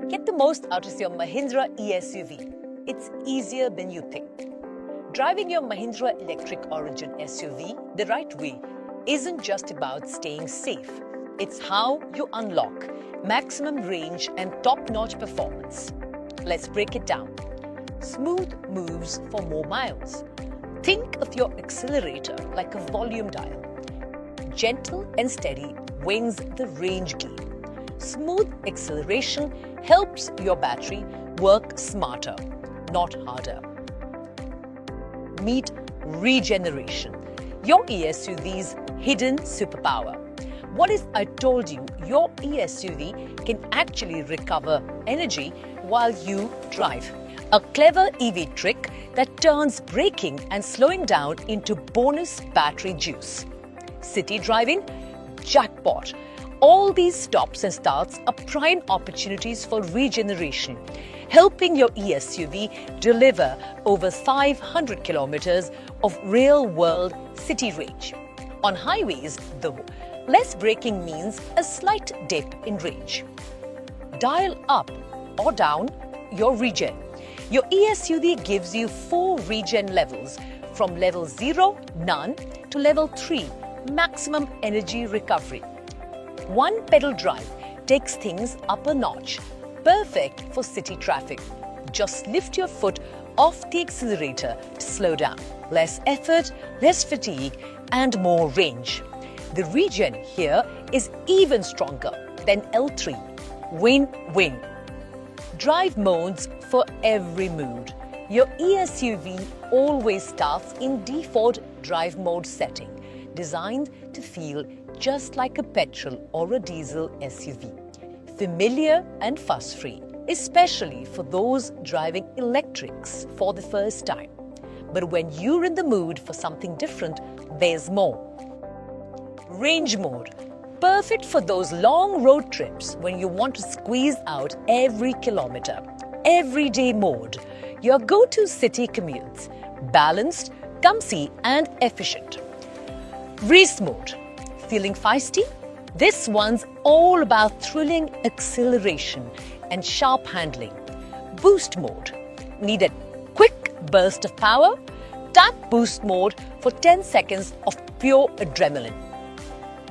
Get the most out of your Mahindra eSUV. It's easier than you think. Driving your Mahindra electric origin SUV the right way isn't just about staying safe. It's how you unlock maximum range and top-notch performance. Let's break it down. Smooth moves for more miles. Think of your accelerator like a volume dial. Gentle and steady wins the range game. Smooth acceleration helps your battery work smarter, not harder. Meet regeneration, your eSUV's hidden superpower. What if I told you your eSUV can actually recover energy while you drive? A clever EV trick that turns braking and slowing down into bonus battery juice. City driving? Jackpot! All these stops and starts are prime opportunities for regeneration, helping your eSUV deliver over 500 kilometers of real-world city range. On highways, though, less braking means a slight dip in range. Dial up or down your regen. Your eSUV gives you 4 regen levels, from level 0, none, to level 3, maximum energy recovery. One pedal drive takes things up a notch, perfect for city traffic. Just lift your foot off the accelerator to slow down. Less effort, less fatigue, and more range. The regen here is even stronger than L3. Win-win. Drive modes for every mood. Your eSUV always starts in default drive mode setting, designed to feel just like a petrol or a diesel SUV. Familiar and fuss-free, especially for those driving electrics for the first time. But when you're in the mood for something different, there's more. Range mode. Perfect for those long road trips when you want to squeeze out every kilometer. Everyday mode. Your go-to city commutes. Balanced, comfy and efficient. Race mode. Feeling feisty? This one's all about thrilling acceleration and sharp handling. Boost mode. Need a quick burst of power? Tap boost mode for 10 seconds of pure adrenaline.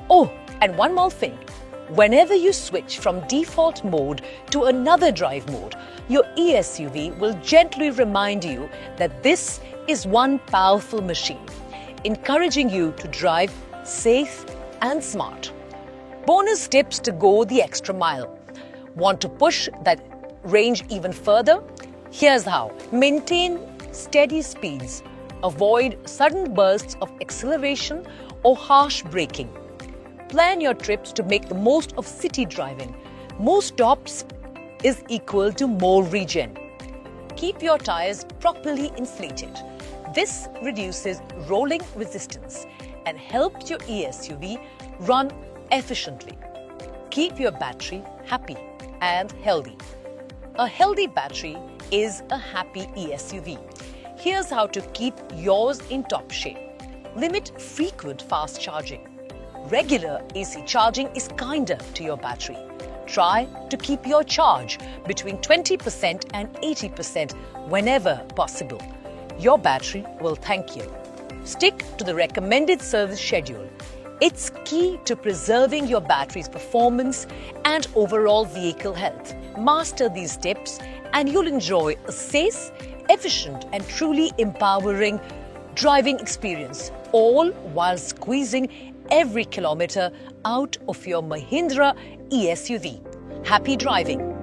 Oh, and one more thing. Whenever you switch from default mode to another drive mode, your eSUV will gently remind you that this is one powerful machine, encouraging you to drive safe and smart. Bonus tips to go the extra mile. Want to push that range even further? Here's how. Maintain steady speeds. Avoid sudden bursts of acceleration or harsh braking. Plan your trips to make the most of city driving. More stops is equal to more regen. Keep your tires properly inflated. This reduces rolling resistance and helps your eSUV run efficiently. Keep your battery happy and healthy. A healthy battery is a happy eSUV. Here's how to keep yours in top shape. Limit frequent fast charging. Regular AC charging is kinder to your battery. Try to keep your charge between 20% and 80% whenever possible. Your battery will thank you. Stick to the recommended service schedule. It's key to preserving your battery's performance and overall vehicle health. Master these tips and you'll enjoy a safe, efficient and truly empowering driving experience, all while squeezing every kilometer out of your Mahindra eSUV. Happy driving!